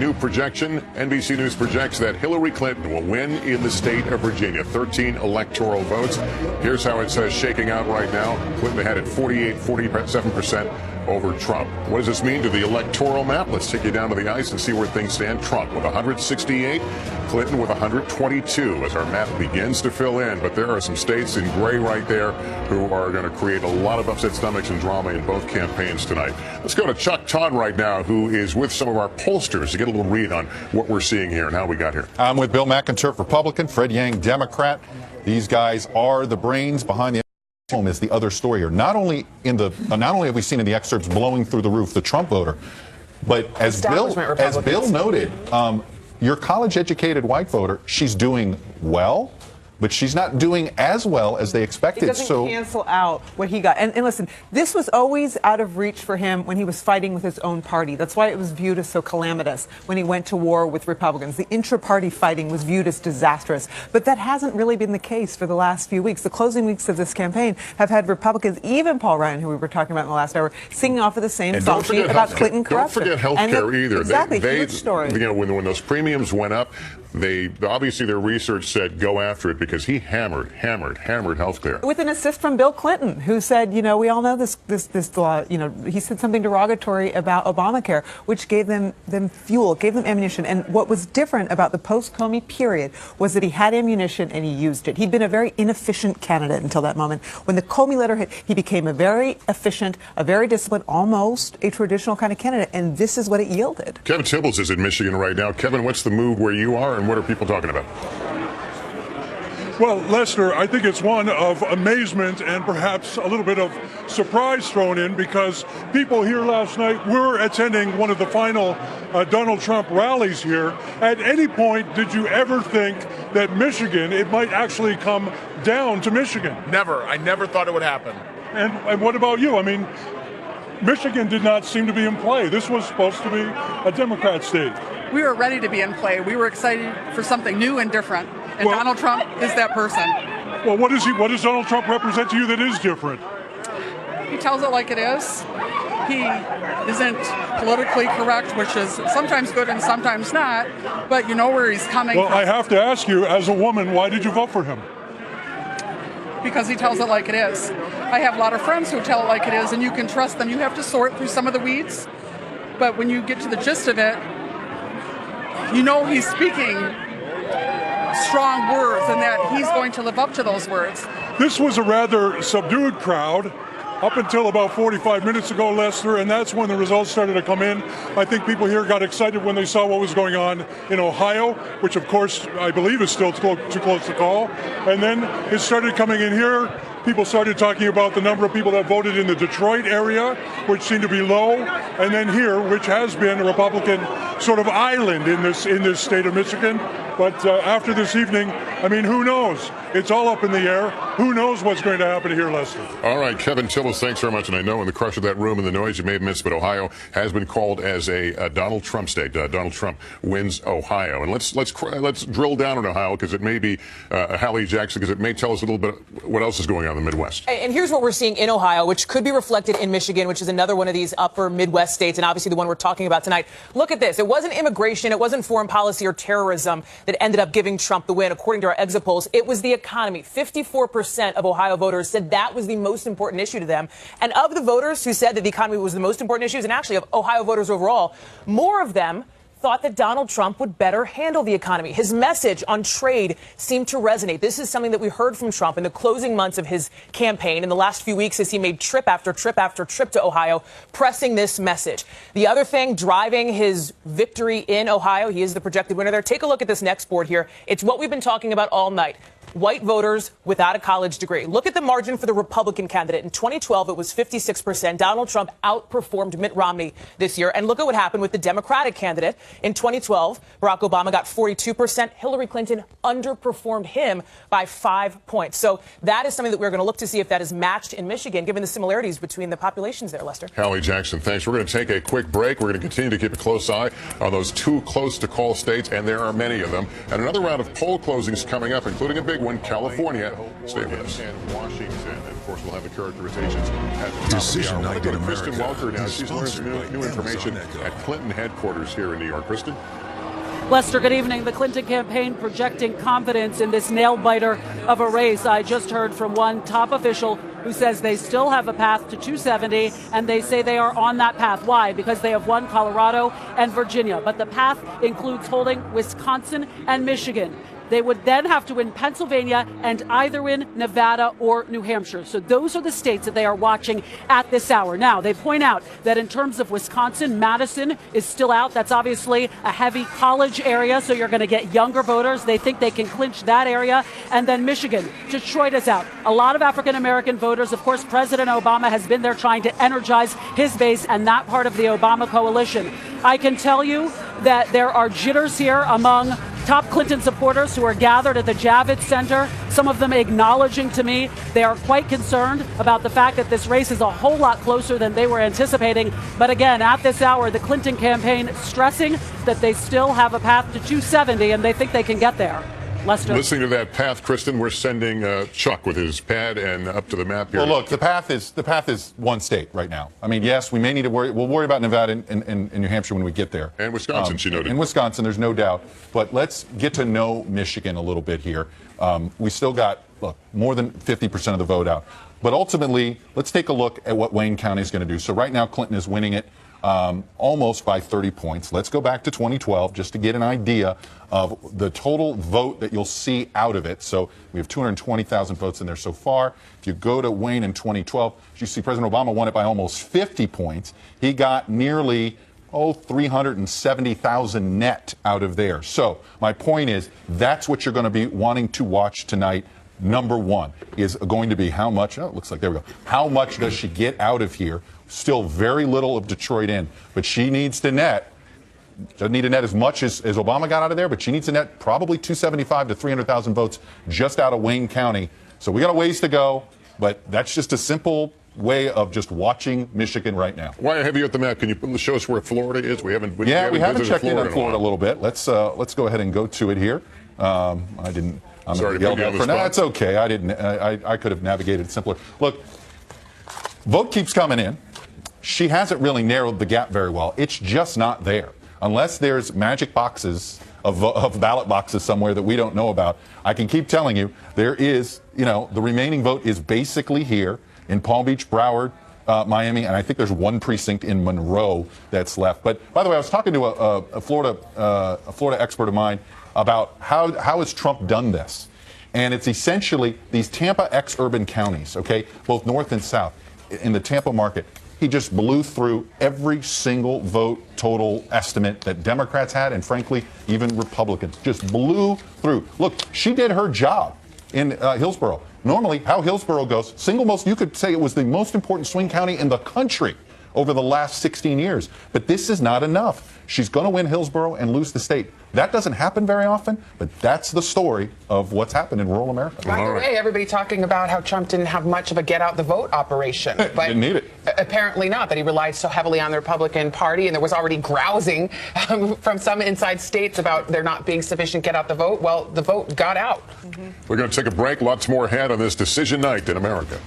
new projection. NBC News projects that Hillary Clinton will win in the state of Virginia. 13 electoral votes. Here's how it's shaking out right now. Clinton had it 47% over Trump. What does this mean to the electoral map? Let's take you down to the ice and see where things stand. Trump with 168, Clinton with 122 as our map begins to fill in. But there are some states in gray right there who are going to create a lot of upset stomachs and drama in both campaigns tonight. Let's go to Chuck Todd right now, who is with some of our pollsters to get a little read on what we're seeing here and how we got here. I'm with Bill McInturff, Republican, Fred Yang, Democrat. These guys are the brains behind the home is the other story here. Not only have we seen in the excerpts blowing through the roof the Trump voter, but as Bill noted, your college-educated white voter, she's doing well, but she's not doing as well as they expected. It doesn't cancel out what he got. And listen, this was always out of reach for him when he was fighting with his own party. That's why it was viewed as so calamitous when he went to war with Republicans. The intra-party fighting was viewed as disastrous. But that hasn't really been the case for the last few weeks. The closing weeks of this campaign have had Republicans, even Paul Ryan, who we were talking about in the last hour, singing off of the same song sheet about Clinton corruption. Don't forget health care either. Exactly. They, story. You know, when those premiums went up, they obviously their research said go after it because he hammered health care. With an assist from Bill Clinton, who said, you know, we all know this law, you know, he said something derogatory about Obamacare, which gave them fuel, gave them ammunition. And what was different about the post-Comey period was that he had ammunition and he used it. He'd been a very inefficient candidate until that moment. When the Comey letter hit, he became a very efficient, a very disciplined, almost a traditional kind of candidate. And this is what it yielded. Kevin Tibbles is in Michigan right now. Kevin, what's the move where you are and what are people talking about? Well, Lester, I think it's one of amazement and perhaps a little bit of surprise thrown in because people here last night were attending one of the final Donald Trump rallies here. At any point, did you ever think that Michigan, it might actually come down to Michigan? Never. I never thought it would happen. And what about you? I mean, Michigan did not seem to be in play. This was supposed to be a Democrat state. We were ready to be in play. We were excited for something new and different. And Donald Trump is that person. Well, what does Donald Trump represent to you that is different? He tells it like it is. He isn't politically correct, which is sometimes good and sometimes not, but you know where he's coming from. Well, I have to ask you, as a woman, why did you vote for him? Because he tells it like it is. I have a lot of friends who tell it like it is, and you can trust them. You have to sort through some of the weeds, but when you get to the gist of it, you know he's speaking strong words and that he's going to live up to those words. This was a rather subdued crowd up until about 45 minutes ago, Lester, and that's when the results started to come in. I think people here got excited when they saw what was going on in Ohio, which of course I believe is still too close to call. And then it started coming in here. People started talking about the number of people that voted in the Detroit area, which seemed to be low, and then here, which has been a Republican sort of island in this state of Michigan. But after this evening, I mean, who knows? It's all up in the air. Who knows what's going to happen here, Lester? All right, Kevin Tibbles, thanks very much. And I know in the crush of that room and the noise you may have missed, but Ohio has been called as a Donald Trump state. Donald Trump wins Ohio. And let's drill down on Ohio because it may be Hallie Jackson, because it may tell us a little bit what else is going on in the Midwest. And here's what we're seeing in Ohio, which could be reflected in Michigan, which is another one of these upper Midwest states, and obviously the one we're talking about tonight. Look at this. It wasn't immigration, it wasn't foreign policy or terrorism that ended up giving Trump the win. According to our exit polls, it was the economy. 54% of Ohio voters said that was the most important issue to them. And of the voters who said that the economy was the most important issue, and actually of Ohio voters overall, more of them thought that Donald Trump would better handle the economy. His message on trade seemed to resonate. This is something that we heard from Trump in the closing months of his campaign in the last few weeks as he made trip after trip after trip to Ohio, pressing this message. The other thing driving his victory in Ohio, he is the projected winner there. Take a look at this next board here. It's what we've been talking about all night. White voters without a college degree. Look at the margin for the Republican candidate. In 2012, it was 56%. Donald Trump outperformed Mitt Romney this year. And look at what happened with the Democratic candidate. In 2012, Barack Obama got 42%. Hillary Clinton underperformed him by 5 points. So that is something that we're going to look to see if that is matched in Michigan, given the similarities between the populations there, Lester. Hallie Jackson, thanks. We're going to take a quick break. We're going to continue to keep a close eye on those two close-to-call states, and there are many of them. And another round of poll closings coming up, including a big big one, California. Stay with us. And Washington, of course, we'll have the characterizations at the top Decision of the hour. night in Kristen America Welker now. is She's learned sponsored some by new information Amazon at Clinton headquarters here in New York. Kristen? Lester, good evening. The Clinton campaign projecting confidence in this nail-biter of a race. I just heard from one top official who says they still have a path to 270, and they say they are on that path. Why? Because they have won Colorado and Virginia. But the path includes holding Wisconsin and Michigan. They would then have to win Pennsylvania and either win Nevada or New Hampshire. So those are the states that they are watching at this hour. Now, they point out that in terms of Wisconsin, Madison is still out. That's obviously a heavy college area, so you're going to get younger voters. They think they can clinch that area. And then Michigan, Detroit is out. A lot of African-American voters. Of course, President Obama has been there trying to energize his base and that part of the Obama coalition. I can tell you that there are jitters here among top Clinton supporters who are gathered at the Javits Center, some of them acknowledging to me they are quite concerned about the fact that this race is a whole lot closer than they were anticipating. But again, at this hour, the Clinton campaign stressing that they still have a path to 270 and they think they can get there. Lester. Listening to that path, Kristen, we're sending Chuck with his pad and up to the map here. Well, look, the path is one state right now. I mean, yes, we may need to worry. We'll worry about Nevada and New Hampshire when we get there. And Wisconsin, she noted. In Wisconsin, there's no doubt. But let's get to know Michigan a little bit here. We still got, look, more than 50% of the vote out. But ultimately, let's take a look at what Wayne County is going to do. So right now, Clinton is winning it almost by 30 points. Let's go back to 2012 just to get an idea of the total vote that you'll see out of it. So we have 220,000 votes in there so far. If you go to Wayne in 2012, you see President Obama won it by almost 50 points. He got nearly 370,000 net out of there. So my point is that's what you're going to be wanting to watch tonight. Number one is going to be how much, oh, it looks like, there we go. How much does she get out of here? Still very little of Detroit in, but she needs to net. Doesn't need to net as much as Obama got out of there, but she needs to net probably 275 to 300,000 votes just out of Wayne County. So we got a ways to go, but that's just a simple way of just watching Michigan right now. Why have you at the map? Can you show us where Florida is? We haven't checked in on Florida a little bit. Let's go ahead and go to it here. I'm sorry to put you on the spot. That's okay. I could have navigated simpler. Look, vote keeps coming in. She hasn't really narrowed the gap very well. It's just not there. Unless there's magic boxes of ballot boxes somewhere that we don't know about. I can keep telling you, there is, the remaining vote is basically here in Palm Beach, Broward, Miami, and I think there's one precinct in Monroe that's left. But by the way, I was talking to a Florida expert of mine about how has Trump done this. And it's essentially these Tampa ex-urban counties, okay, both north and south, in the Tampa market. He just blew through every single vote total estimate that Democrats had, and frankly, even Republicans. Just blew through. Look, she did her job in Hillsborough. Normally, how Hillsborough goes, you could say it was the most important swing county in the country over the last 16 years. But this is not enough. She's going to win Hillsborough and lose the state. That doesn't happen very often, but that's the story of what's happened in rural America. By the way, everybody talking about how Trump didn't have much of a get-out-the-vote operation. But didn't need it. Apparently not, that he relied so heavily on the Republican Party, and there was already grousing from some inside states about there not being sufficient get-out-the-vote. Well, the vote got out. We're going to take a break. Lots more ahead on this decision night in America.